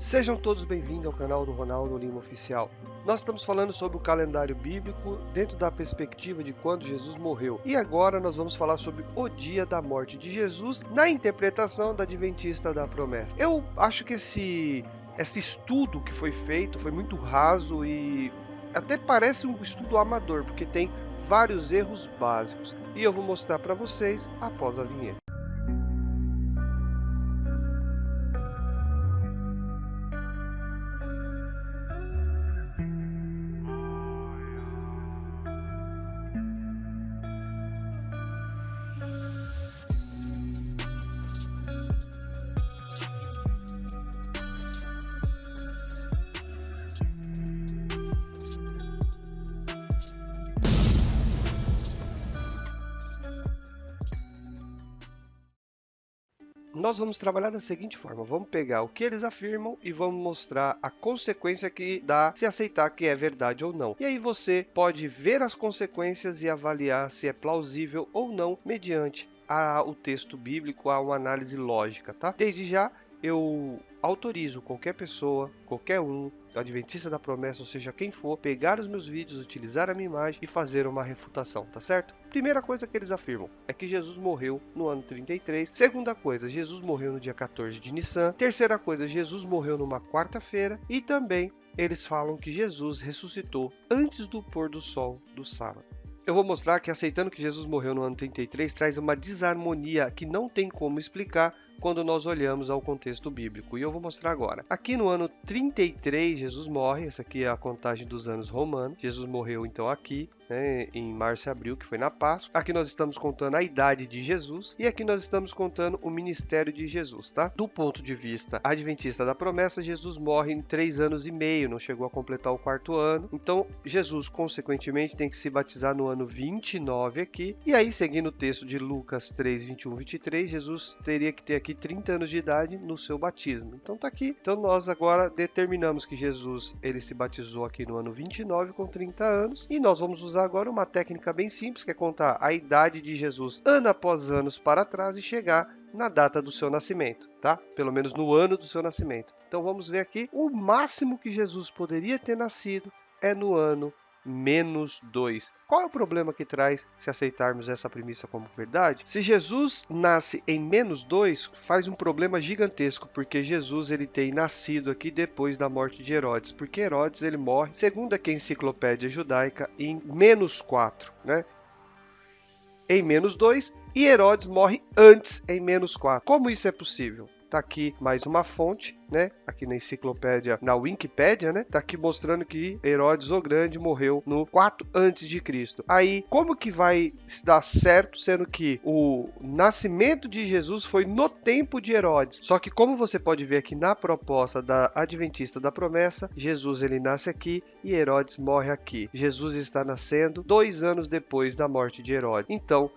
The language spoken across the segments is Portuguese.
Sejam todos bem-vindos ao canal do Ronaldo Lima Oficial. Nós estamos falando sobre o calendário bíblico dentro da perspectiva de quando Jesus morreu. E agora nós vamos falar sobre o dia da morte de Jesus na interpretação da Adventista da Promessa. Eu acho que esse estudo que foi feito foi muito raso e até parece um estudo amador, porque tem vários erros básicos. E eu vou mostrar para vocês após a vinheta. Nós vamos trabalhar da seguinte forma, vamos pegar o que eles afirmam e vamos mostrar a consequência que dá se aceitar que é verdade ou não. E aí você pode ver as consequências e avaliar se é plausível ou não mediante o texto bíblico, a uma análise lógica, tá? Desde já, eu autorizo qualquer pessoa, qualquer um, Adventista da Promessa, ou seja, quem for, pegar os meus vídeos, utilizar a minha imagem e fazer uma refutação, tá certo? Primeira coisa que eles afirmam é que Jesus morreu no ano 33. Segunda coisa, Jesus morreu no dia 14 de Nissan. Terceira coisa, Jesus morreu numa quarta-feira. E também eles falam que Jesus ressuscitou antes do pôr do sol do sábado. Eu vou mostrar que aceitando que Jesus morreu no ano 33 traz uma desarmonia que não tem como explicar quando nós olhamos ao contexto bíblico. E eu vou mostrar agora. Aqui no ano 33, Jesus morre. Essa aqui é a contagem dos anos romanos. Jesus morreu então aqui, né, em março e abril, que foi na Páscoa. Aqui nós estamos contando a idade de Jesus. E aqui nós estamos contando o ministério de Jesus, tá? Do ponto de vista adventista da promessa, Jesus morre em 3 anos e meio. Não chegou a completar o 4º ano. Então, Jesus, consequentemente, tem que se batizar no ano 29 aqui. E aí, seguindo o texto de Lucas 3, 21, 23, Jesus teria que ter aqui 30 anos de idade no seu batismo. Então tá aqui. Então nós agora determinamos que Jesus ele se batizou aqui no ano 29 com 30 anos e nós vamos usar agora uma técnica bem simples que é contar a idade de Jesus ano após anos para trás e chegar na data do seu nascimento, tá? Pelo menos no ano do seu nascimento. Então vamos ver aqui, o máximo que Jesus poderia ter nascido é no ano -2. Qual é o problema que traz se aceitarmos essa premissa como verdade? Se Jesus nasce em -2, faz um problema gigantesco, porque Jesus ele tem nascido aqui depois da morte de Herodes, porque Herodes ele morre, segundo aqui a enciclopédia judaica, em -4, né? Em -2, e Herodes morre antes, em -4. Como isso é possível? Tá aqui mais uma fonte, né? Aqui na enciclopédia, na Wikipédia, né? Tá aqui mostrando que Herodes o Grande morreu no 4 a.C. Aí, como que vai dar certo, sendo que o nascimento de Jesus foi no tempo de Herodes? Só que como você pode ver aqui na proposta da Adventista da Promessa, Jesus ele nasce aqui e Herodes morre aqui. Jesus está nascendo 2 anos depois da morte de Herodes. Então,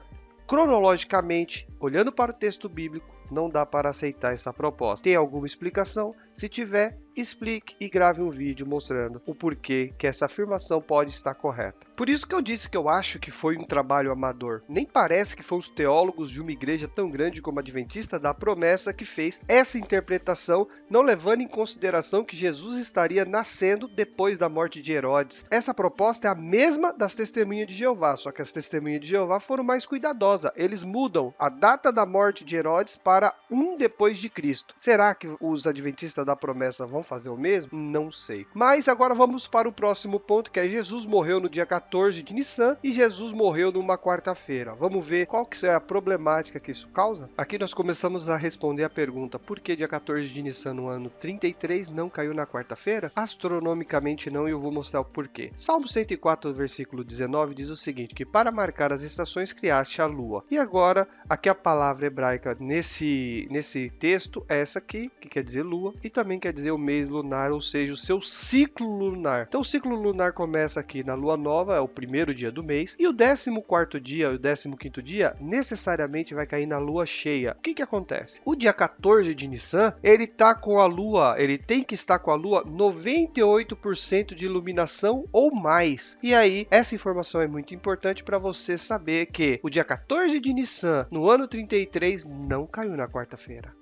cronologicamente, olhando para o texto bíblico, não dá para aceitar essa proposta. Tem alguma explicação? Se tiver, explique e grave um vídeo mostrando o porquê que essa afirmação pode estar correta. Por isso que eu disse que eu acho que foi um trabalho amador. Nem parece que foram os teólogos de uma igreja tão grande como a Adventista da Promessa que fez essa interpretação, não levando em consideração que Jesus estaria nascendo depois da morte de Herodes. Essa proposta é a mesma das Testemunhas de Jeová, só que as Testemunhas de Jeová foram mais cuidadosas. Eles mudam a data da morte de Herodes para depois de Cristo. Será que os Adventistas da Promessa vão fazer o mesmo? Não sei. Mas agora vamos para o próximo ponto, que é Jesus morreu no dia 14 de Nissan e Jesus morreu numa quarta-feira. Vamos ver qual que é a problemática que isso causa? Aqui nós começamos a responder a pergunta: por que dia 14 de Nissan no ano 33 não caiu na quarta-feira? Astronomicamente não, e eu vou mostrar o porquê. Salmo 104, versículo 19 diz o seguinte, que para marcar as estações criaste a lua. E agora, aqui a palavra hebraica nesse texto é essa aqui, que quer dizer lua, e também quer dizer o mês lunar, ou seja, o seu ciclo lunar. Então o ciclo lunar começa aqui na lua nova, é o primeiro dia do mês, e o 14º dia e o 15º dia necessariamente vai cair na lua cheia. O que acontece? O dia 14 de Nissan, ele tá com a lua, ele tem que estar com a lua 98% de iluminação ou mais. E aí, essa informação é muito importante para você saber que o dia 14 de Nissan, no ano 33, não caiu na quarta-feira.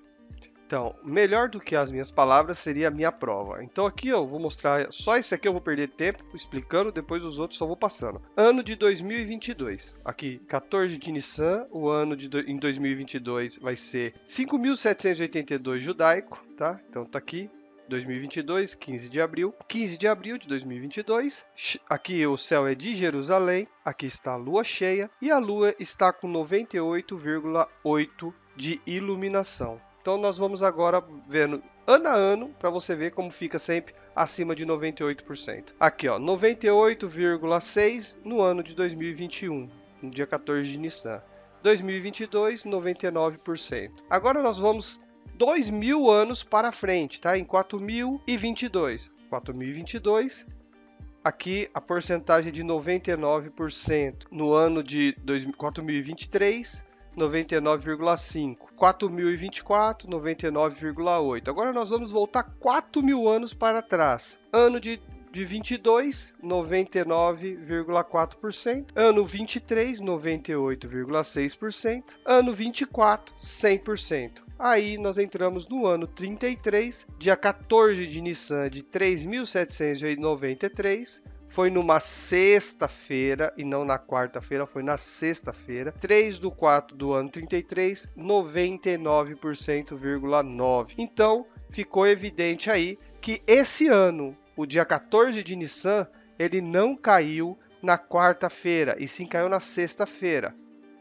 Então, melhor do que as minhas palavras seria a minha prova. Então aqui eu vou mostrar, só esse aqui eu vou perder tempo explicando, depois os outros só vou passando. Ano de 2022. Aqui, 14 de Nissan, o ano em 2022 vai ser 5.782 judaico, tá? Então tá aqui. 2022, 15 de abril. 15 de abril de 2022. Aqui o céu é de Jerusalém. Aqui está a lua cheia. E a lua está com 98,8 de iluminação. Então nós vamos agora vendo ano a ano para você ver como fica sempre acima de 98%. Aqui, ó, 98,6 no ano de 2021, no dia 14 de Nissan. 2022, 99%. Agora nós vamos 2.000 anos para frente, tá? Em 4.022. 4.022, aqui a porcentagem é de 99%. No ano de 4.023, 99,5. 4.024, 99,8. Agora nós vamos voltar 4.000 anos para trás. Ano de 22, 99,4%. Ano 23, 98,6%. Ano 24, 100%. Aí nós entramos no ano 33, dia 14 de Nissan de 3.793. Foi numa sexta-feira e não na quarta-feira, foi na sexta-feira. 3/4 do ano 33, 99,9%. Então, ficou evidente aí que esse ano, o dia 14 de Nissan, ele não caiu na quarta-feira, e sim caiu na sexta-feira.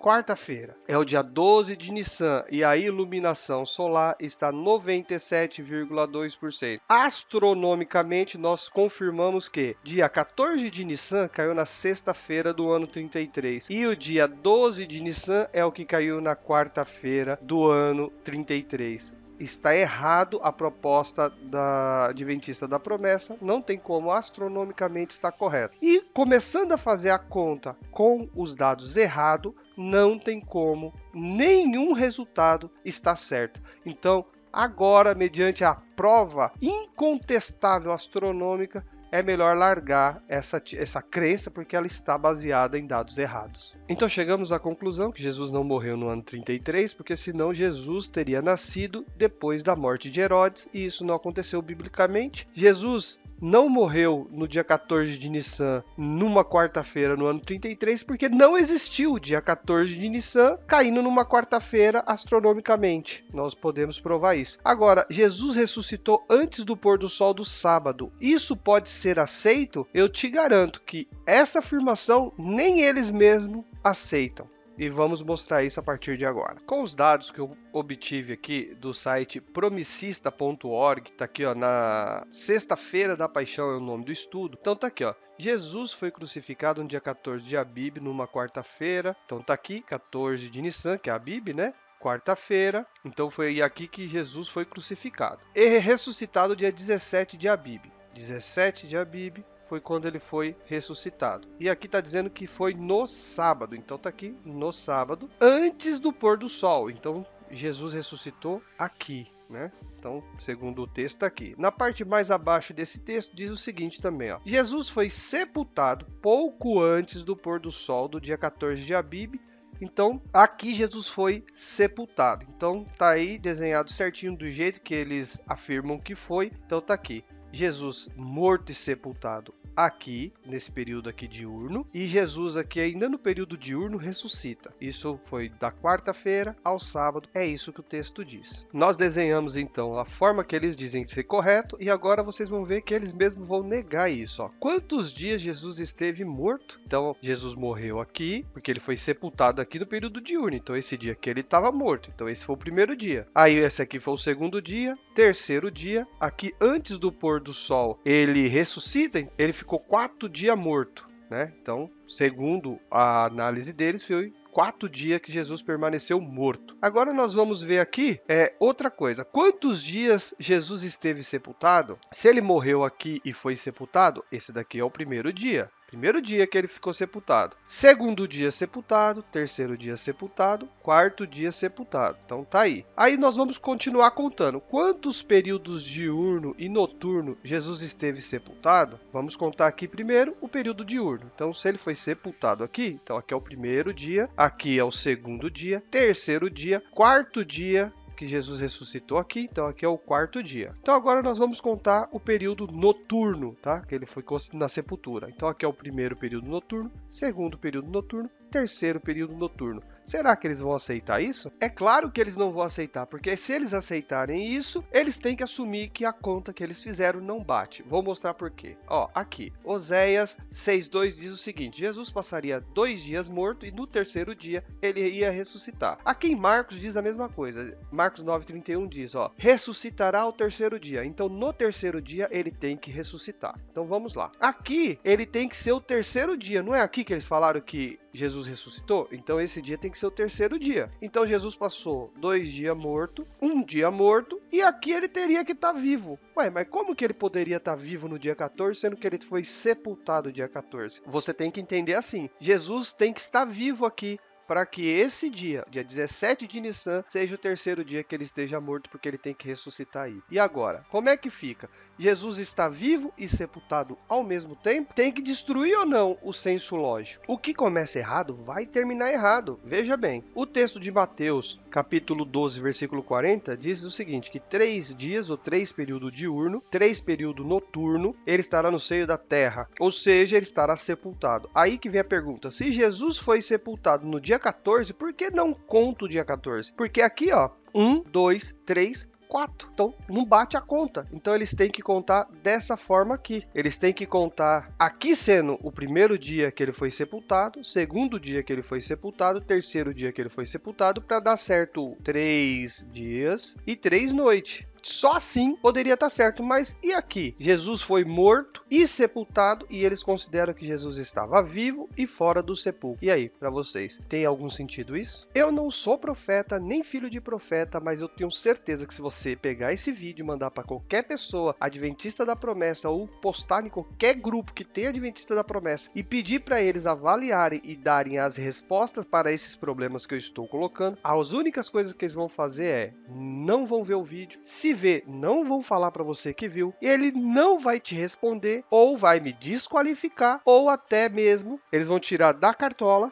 Quarta-feira é o dia 12 de Nissan e a iluminação solar está 97,2%. Astronomicamente, nós confirmamos que dia 14 de Nissan caiu na sexta-feira do ano 33 e o dia 12 de Nissan é o que caiu na quarta-feira do ano 33. Está errado a proposta da Adventista da Promessa, não tem como, astronomicamente está correto. E começando a fazer a conta com os dados errados, não tem como, nenhum resultado está certo. Então, agora, mediante a prova incontestável astronômica, é melhor largar essa crença porque ela está baseada em dados errados. Então chegamos à conclusão que Jesus não morreu no ano 33, porque senão Jesus teria nascido depois da morte de Herodes, e isso não aconteceu biblicamente. Jesus não morreu no dia 14 de Nissan, numa quarta-feira no ano 33, porque não existiu o dia 14 de Nissan caindo numa quarta-feira astronomicamente. Nós podemos provar isso. Agora, Jesus ressuscitou antes do pôr do sol do sábado. Isso pode ser aceito? Eu te garanto que essa afirmação nem eles mesmos aceitam. E vamos mostrar isso a partir de agora. Com os dados que eu obtive aqui do site promicista.org, tá aqui, ó, na sexta-feira da paixão é o nome do estudo. Então tá aqui, ó. Jesus foi crucificado no dia 14 de Abib, numa quarta-feira. Então tá aqui, 14 de Nissan, que é Abib, né? Quarta-feira. Então foi aqui que Jesus foi crucificado. E ressuscitado dia 17 de Abib. 17 de Abib. Foi quando ele foi ressuscitado. E aqui está dizendo que foi no sábado. Então está aqui, no sábado, antes do pôr do sol. Então Jesus ressuscitou aqui, né? Então, segundo o texto está aqui. Na parte mais abaixo desse texto diz o seguinte também, ó. Jesus foi sepultado pouco antes do pôr do sol do dia 14 de Abib. Então, aqui Jesus foi sepultado. Então, tá aí desenhado certinho do jeito que eles afirmam que foi. Então, tá aqui. Jesus morto e sepultado aqui, nesse período aqui diurno, e Jesus aqui ainda no período diurno ressuscita. Isso foi da quarta-feira ao sábado, é isso que o texto diz. Nós desenhamos então a forma que eles dizem ser correto, e agora vocês vão ver que eles mesmos vão negar isso. Ó. Quantos dias Jesus esteve morto? Então, Jesus morreu aqui, porque ele foi sepultado aqui no período diurno, então esse dia que ele estava morto, então esse foi o primeiro dia. Aí esse aqui foi o segundo dia, terceiro dia, aqui antes do pôr do sol, ele ressuscita, ele ficou 4 dias morto, né? Então, segundo a análise deles, foi 4 dias que Jesus permaneceu morto. Agora nós vamos ver aqui outra coisa. Quantos dias Jesus esteve sepultado? Se ele morreu aqui e foi sepultado, esse daqui é o primeiro dia. Primeiro dia que ele ficou sepultado. Segundo dia sepultado. Terceiro dia sepultado. Quarto dia sepultado. Então tá aí. Aí nós vamos continuar contando. Quantos períodos diurno e noturno Jesus esteve sepultado? Vamos contar aqui primeiro o período diurno. Então se ele foi sepultado aqui, então aqui é o primeiro dia. Aqui é o segundo dia. Terceiro dia. Quarto dia que Jesus ressuscitou aqui, então aqui é o quarto dia. Então agora nós vamos contar o período noturno, tá? Que ele foi na sepultura. Então aqui é o primeiro período noturno, segundo período noturno, terceiro período noturno. Será que eles vão aceitar isso? É claro que eles não vão aceitar, porque se eles aceitarem isso, eles têm que assumir que a conta que eles fizeram não bate. Vou mostrar por quê. Ó, aqui, Oséias 6:2 diz o seguinte: Jesus passaria 2 dias morto e no terceiro dia ele ia ressuscitar. Aqui em Marcos diz a mesma coisa. Marcos 9:31 diz, ó, ressuscitará ao terceiro dia. Então no terceiro dia ele tem que ressuscitar. Então vamos lá. Aqui ele tem que ser o terceiro dia. Não é aqui que eles falaram que Jesus ressuscitou? Então esse dia tem que ser o terceiro dia. Então Jesus passou 2 dias morto, 1 dia morto, e aqui ele teria que estar vivo. Ué, mas como que ele poderia estar vivo no dia 14, sendo que ele foi sepultado no dia 14? Você tem que entender assim, Jesus tem que estar vivo aqui, para que esse dia 17 de Nissan, seja o terceiro dia que ele esteja morto, porque ele tem que ressuscitar aí. E agora, como é que fica? Jesus está vivo e sepultado ao mesmo tempo? Tem que destruir ou não o senso lógico? O que começa errado vai terminar errado. Veja bem, o texto de Mateus, capítulo 12, versículo 40, diz o seguinte, que 3 dias, ou 3 períodos diurno, 3 períodos noturno, ele estará no seio da terra, ou seja, ele estará sepultado. Aí que vem a pergunta, se Jesus foi sepultado no dia 14, por que não conta o dia 14? Porque aqui, ó, 1, 2, 3, 4. Então, não bate a conta. Então, eles têm que contar dessa forma aqui. Eles têm que contar aqui sendo o primeiro dia que ele foi sepultado, segundo dia que ele foi sepultado, terceiro dia que ele foi sepultado, para dar certo 3 dias e 3 noites. Só assim poderia estar certo, mas e aqui? Jesus foi morto e sepultado e eles consideram que Jesus estava vivo e fora do sepulcro. E aí, para vocês, tem algum sentido isso? Eu não sou profeta, nem filho de profeta, mas eu tenho certeza que se você pegar esse vídeo e mandar para qualquer pessoa adventista da promessa ou postar em qualquer grupo que tem adventista da promessa e pedir para eles avaliarem e darem as respostas para esses problemas que eu estou colocando, as únicas coisas que eles vão fazer é não vão ver o vídeo, se ver, não vão falar para você que viu, e ele não vai te responder, ou vai me desqualificar, ou até mesmo eles vão tirar da cartola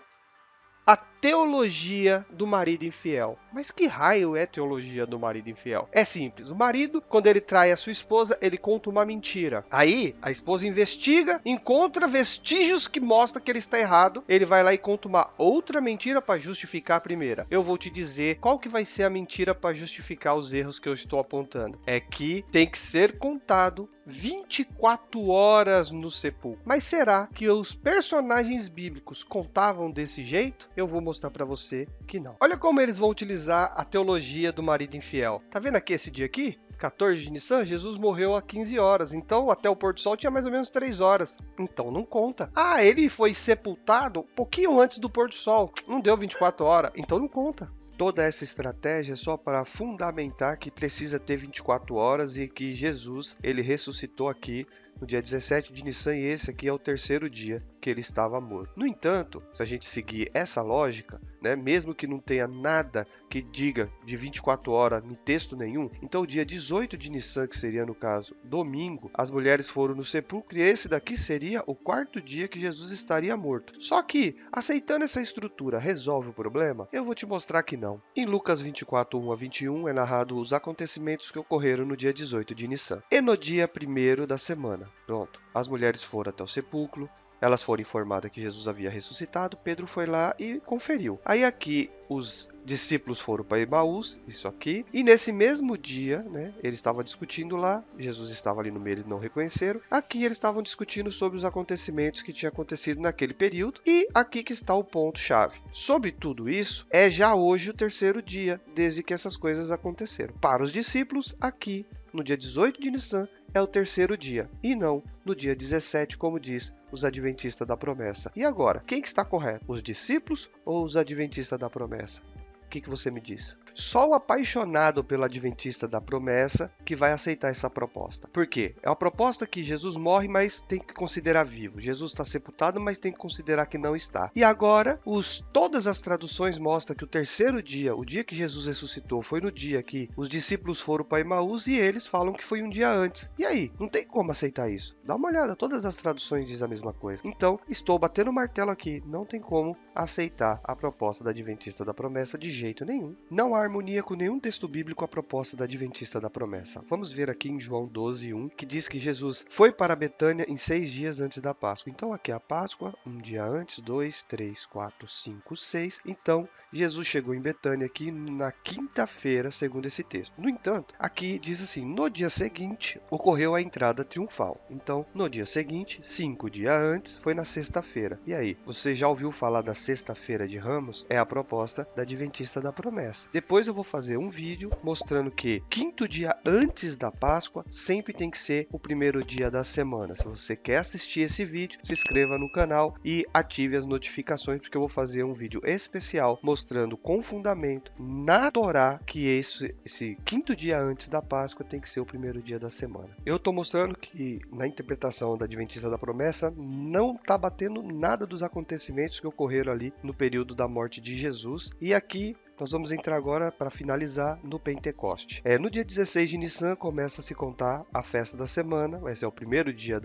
a teologia do marido infiel. Mas que raio é teologia do marido infiel? É simples. O marido, quando ele trai a sua esposa, ele conta uma mentira. Aí, a esposa investiga, encontra vestígios que mostram que ele está errado. Ele vai lá e conta uma outra mentira para justificar a primeira. Eu vou te dizer qual que vai ser a mentira para justificar os erros que eu estou apontando. É que tem que ser contado 24 horas no sepulcro. Mas será que os personagens bíblicos contavam desse jeito? Eu vou mostrar para você que não. Olha como eles vão utilizar a teologia do marido infiel. Tá vendo aqui esse dia aqui? 14 de Nissan, Jesus morreu há 15 horas, então até o pôr do sol tinha mais ou menos 3 horas, então não conta. Ah, ele foi sepultado um pouquinho antes do pôr do sol, não deu 24 horas, então não conta. Toda essa estratégia é só para fundamentar que precisa ter 24 horas e que Jesus, ele ressuscitou aqui no dia 17 de Nissan e esse aqui é o terceiro dia que ele estava morto. No entanto, se a gente seguir essa lógica, né, mesmo que não tenha nada que diga de 24 horas em texto nenhum, então o dia 18 de Nissan, que seria no caso domingo, as mulheres foram no sepulcro e esse daqui seria o quarto dia que Jesus estaria morto. Só que, aceitando essa estrutura, resolve o problema? Eu vou te mostrar que não. Em Lucas 24, 1 a 21, é narrado os acontecimentos que ocorreram no dia 18 de Nissan. E no dia 1º da semana, pronto, as mulheres foram até o sepulcro, elas foram informadas que Jesus havia ressuscitado, Pedro foi lá e conferiu. Aí aqui os discípulos foram para Emaús, isso aqui, e nesse mesmo dia, né, eles estavam discutindo lá, Jesus estava ali no meio, eles não reconheceram. Aqui eles estavam discutindo sobre os acontecimentos que tinham acontecido naquele período, e aqui que está o ponto-chave. Sobre tudo isso, é já hoje o terceiro dia, desde que essas coisas aconteceram. Para os discípulos, aqui, no dia 18 de Nissan, é o terceiro dia, e não no dia 17, como diz os adventistas da promessa. E agora, quem que está correto? Os discípulos ou os adventistas da promessa? O que você me diz? Só o apaixonado pelo adventista da promessa que vai aceitar essa proposta. Por quê? É uma proposta que Jesus morre, mas tem que considerar vivo. Jesus está sepultado, mas tem que considerar que não está. E agora, todas as traduções mostram que o terceiro dia, o dia que Jesus ressuscitou, foi no dia que os discípulos foram para Emaús e eles falam que foi um dia antes. E aí? Não tem como aceitar isso. Dá uma olhada, todas as traduções dizem a mesma coisa. Então, estou batendo o martelo aqui. Não tem como aceitar a proposta da adventista da promessa de jeito nenhum. Não há harmonia com nenhum texto bíblico a proposta da Adventista da Promessa. Vamos ver aqui em João 12:1, que diz que Jesus foi para Betânia em 6 dias antes da Páscoa. Então aqui é a Páscoa, um dia antes, 2, 3, 4, 5, 6. Então Jesus chegou em Betânia aqui na quinta-feira, segundo esse texto. No entanto, aqui diz assim, no dia seguinte ocorreu a entrada triunfal. Então, no dia seguinte, 5 dias antes, foi na sexta-feira. E aí, você já ouviu falar da sexta-feira de Ramos? É a proposta da Adventista da Promessa. Depois eu vou fazer um vídeo mostrando que quinto dia antes da Páscoa sempre tem que ser o primeiro dia da semana. Se você quer assistir esse vídeo, se inscreva no canal e ative as notificações, porque eu vou fazer um vídeo especial mostrando com fundamento na Torá que esse quinto dia antes da Páscoa tem que ser o primeiro dia da semana. Eu estou mostrando que na interpretação da Adventista da Promessa não está batendo nada dos acontecimentos que ocorreram ali no período da morte de Jesus. E aqui nós vamos entrar agora para finalizar no Pentecoste. No dia 16 de Nissan começa a se contar a festa da semana, esse é o primeiro dia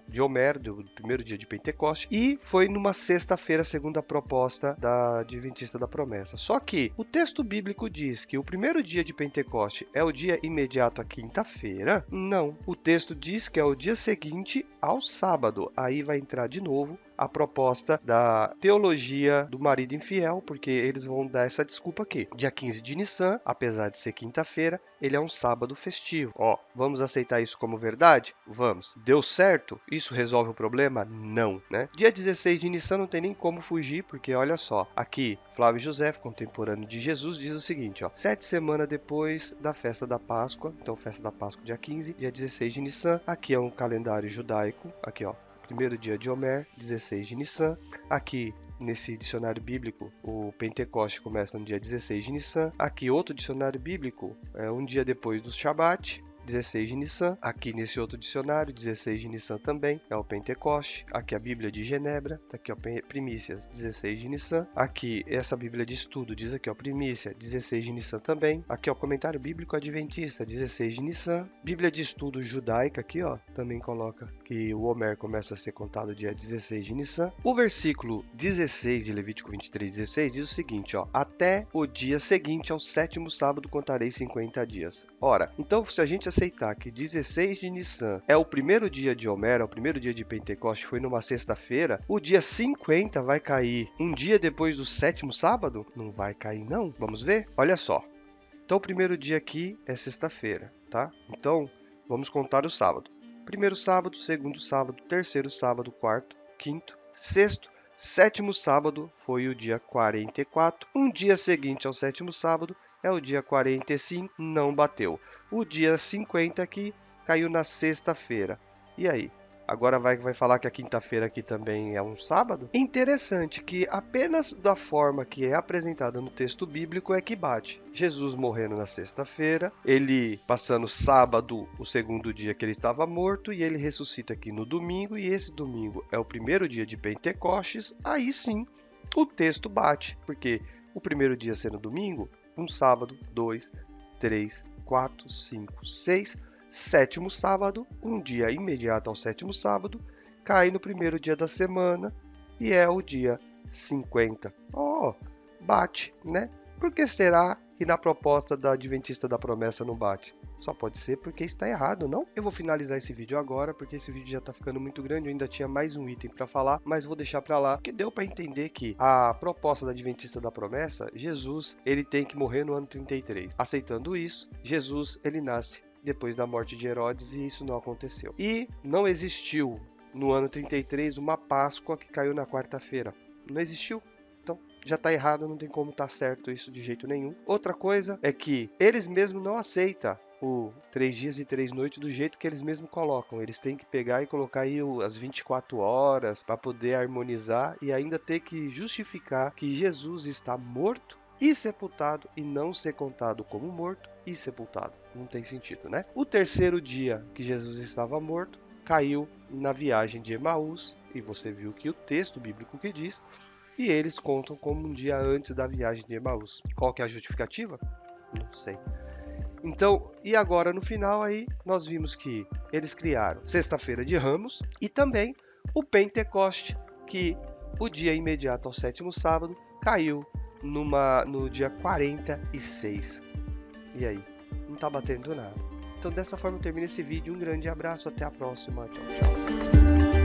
de Omer, do primeiro dia de Pentecoste, e foi numa sexta-feira, segundo a proposta da Adventista da Promessa. Só que o texto bíblico diz que o primeiro dia de Pentecoste é o dia imediato à quinta-feira? Não, o texto diz que é o dia seguinte ao sábado. Aí vai entrar de novo a proposta da teologia do marido infiel, porque eles vão dar essa desculpa aqui. Dia 15 de Nissan, apesar de ser quinta-feira, ele é um sábado festivo. Vamos aceitar isso como verdade? Vamos. Deu certo? Isso resolve o problema? Não, né? Dia 16 de Nissan não tem nem como fugir, porque olha só, aqui Flávio José, contemporâneo de Jesus, diz o seguinte, 7 semanas depois da festa da Páscoa, então festa da Páscoa dia 15, dia 16 de Nissan, aqui é um calendário judaico, aqui primeiro dia de Omer, 16 de Nissan. Aqui, nesse dicionário bíblico, o Pentecoste começa no dia 16 de Nissan. Aqui, outro dicionário bíblico, um dia depois do Shabat, 16 de Nissan. Aqui nesse outro dicionário, 16 de Nissan também, é o Pentecoste. Aqui a Bíblia de Genebra, tá aqui Primícias, 16 de Nissan. Aqui essa Bíblia de estudo diz aqui Primícia, 16 de Nissan também. Aqui Comentário Bíblico Adventista, 16 de Nissan. Bíblia de estudo judaica aqui também coloca que o Homer começa a ser contado dia 16 de Nissan. O versículo 16 de Levítico 23:16 diz o seguinte, até o dia seguinte ao sétimo sábado contarei 50 dias. Ora, então se a gente aceitar que 16 de Nissan é o primeiro dia de Homer, é o primeiro dia de Pentecoste, foi numa sexta-feira, o dia 50 vai cair um dia depois do sétimo sábado? Não vai cair não. Vamos ver? Olha só. Então o primeiro dia aqui é sexta-feira, tá? Então vamos contar o sábado. Primeiro sábado, segundo sábado, terceiro sábado, quarto, quinto, sexto, sétimo sábado foi o dia 44. Um dia seguinte ao sétimo sábado é o dia 45, não bateu. O dia 50 aqui caiu na sexta-feira. E aí? Agora vai falar que a quinta-feira aqui também é um sábado? Interessante que apenas da forma que é apresentada no texto bíblico é que bate. Jesus morrendo na sexta-feira, ele passando sábado, o segundo dia que ele estava morto, e ele ressuscita aqui no domingo, e esse domingo é o primeiro dia de Pentecostes, aí sim o texto bate, porque o primeiro dia sendo domingo, um sábado, 2, 3, 4, 5, 6, sétimo sábado, um dia imediato ao sétimo sábado, cai no primeiro dia da semana e é o dia 50. Bate, né? Por que será que na proposta da Adventista da Promessa não bate? Só pode ser porque está errado, não? Eu vou finalizar esse vídeo agora, porque esse vídeo já está ficando muito grande. Eu ainda tinha mais um item para falar, mas vou deixar para lá, porque deu para entender que a proposta da Adventista da Promessa, Jesus, ele tem que morrer no ano 33. Aceitando isso, Jesus, ele nasce depois da morte de Herodes, e isso não aconteceu. E não existiu no ano 33 uma Páscoa que caiu na quarta-feira. Não existiu. Então, já está errado, não tem como estar certo isso de jeito nenhum. Outra coisa é que eles mesmos não aceitam o 3 dias e 3 noites do jeito que eles mesmos colocam. Eles têm que pegar e colocar aí as 24 horas para poder harmonizar e ainda ter que justificar que Jesus está morto e sepultado e não ser contado como morto e sepultado. Não tem sentido, né? O terceiro dia que Jesus estava morto caiu na viagem de Emaús, e você viu que o texto bíblico que diz, e eles contam como um dia antes da viagem de Emaús. Qual que é a justificativa? Não sei. Então, e agora no final aí, nós vimos que eles criaram Sexta-feira de Ramos e também o Pentecoste, que o dia imediato ao sétimo sábado caiu no dia 46. E aí? Não tá batendo nada. Então dessa forma eu termino esse vídeo. Um grande abraço, até a próxima. Tchau, tchau.